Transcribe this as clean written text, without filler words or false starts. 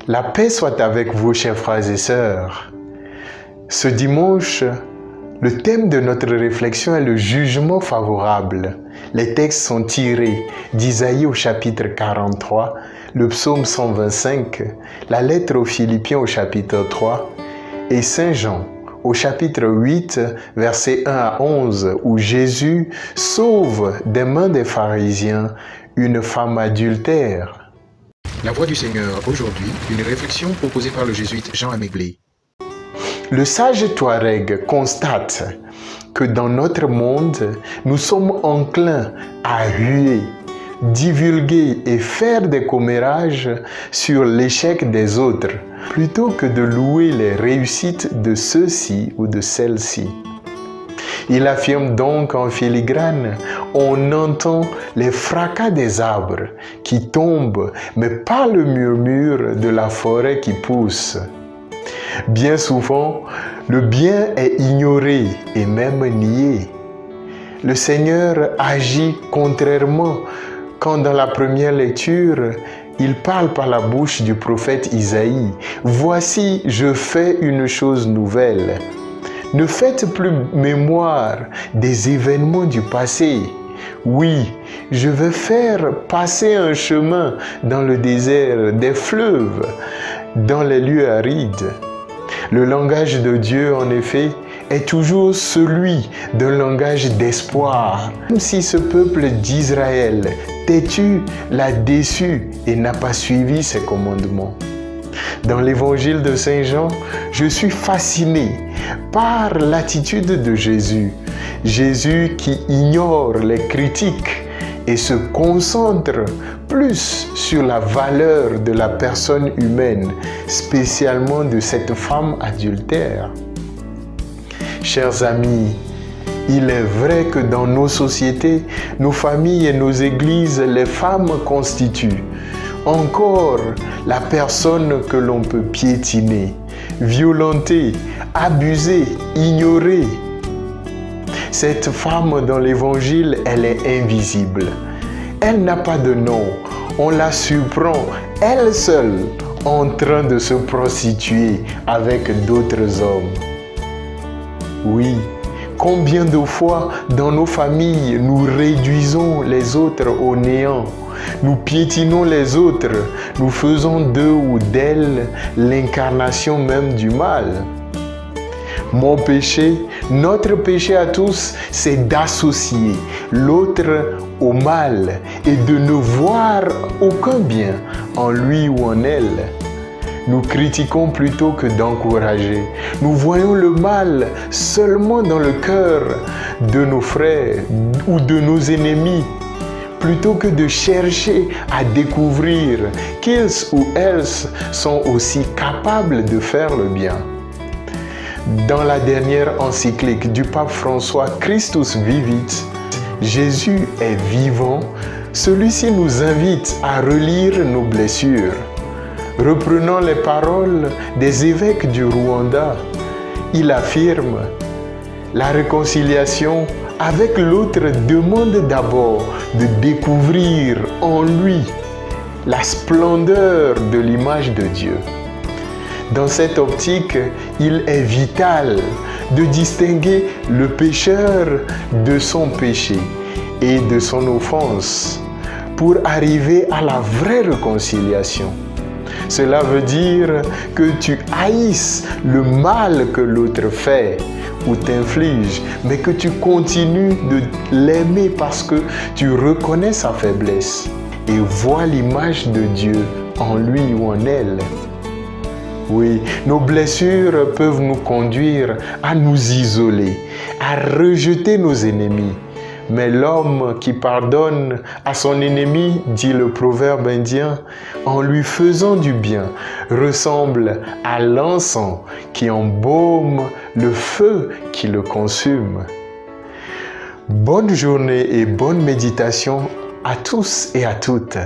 La paix soit avec vous, chers frères et sœurs. Ce dimanche, le thème de notre réflexion est le jugement favorable. Les textes sont tirés d'Isaïe au chapitre 43, le psaume 125, la lettre aux Philippiens au chapitre 3 et Saint Jean au chapitre 8, versets 1 à 11, où Jésus sauve des mains des pharisiens une femme adultère. La voix du Seigneur aujourd'hui, une réflexion proposée par le jésuite Jean Améblé. Le sage Touareg constate que dans notre monde, nous sommes enclins à huer, divulguer et faire des commérages sur l'échec des autres, plutôt que de louer les réussites de ceux-ci ou de celles-ci. Il affirme donc en filigrane, on entend les fracas des arbres qui tombent, mais pas le murmure de la forêt qui pousse. Bien souvent, le bien est ignoré et même nié. Le Seigneur agit contrairement quand dans la première lecture, il parle par la bouche du prophète Isaïe. « Voici, je fais une chose nouvelle. » Ne faites plus mémoire des événements du passé. Oui, je vais faire passer un chemin dans le désert, des fleuves, dans les lieux arides. Le langage de Dieu, en effet, est toujours celui d'un langage d'espoir. Comme si ce peuple d'Israël, têtu, l'a déçu et n'a pas suivi ses commandements. Dans l'évangile de Saint Jean, je suis fasciné par l'attitude de Jésus. Jésus qui ignore les critiques et se concentre plus sur la valeur de la personne humaine, spécialement de cette femme adultère. Chers amis, il est vrai que dans nos sociétés, nos familles et nos églises, les femmes constituent encore la personne que l'on peut piétiner, violenter, abuser, ignorer. Cette femme dans l'évangile, elle est invisible. Elle n'a pas de nom. On la surprend, elle seule, en train de se prostituer avec d'autres hommes. Oui, combien de fois dans nos familles nous réduisons les autres au néant? Nous piétinons les autres, nous faisons d'eux ou d'elles l'incarnation même du mal. Mon péché, notre péché à tous, c'est d'associer l'autre au mal et de ne voir aucun bien en lui ou en elle. Nous critiquons plutôt que d'encourager. Nous voyons le mal seulement dans le cœur de nos frères ou de nos ennemis, plutôt que de chercher à découvrir qu'ils ou elles sont aussi capables de faire le bien. Dans la dernière encyclique du pape François Christus Vivit, Jésus est vivant, celui-ci nous invite à relire nos blessures. Reprenant les paroles des évêques du Rwanda, il affirme « La réconciliation avec l'autre demande d'abord de découvrir en lui la splendeur de l'image de Dieu. » Dans cette optique, il est vital de distinguer le pécheur de son péché et de son offense pour arriver à la vraie réconciliation. Cela veut dire que tu haïsses le mal que l'autre fait ou t'inflige, mais que tu continues de l'aimer parce que tu reconnais sa faiblesse et vois l'image de Dieu en lui ou en elle. Oui, nos blessures peuvent nous conduire à nous isoler, à rejeter nos ennemis. Mais l'homme qui pardonne à son ennemi, dit le proverbe indien, en lui faisant du bien, ressemble à l'encens qui embaume le feu qui le consume. Bonne journée et bonne méditation à tous et à toutes.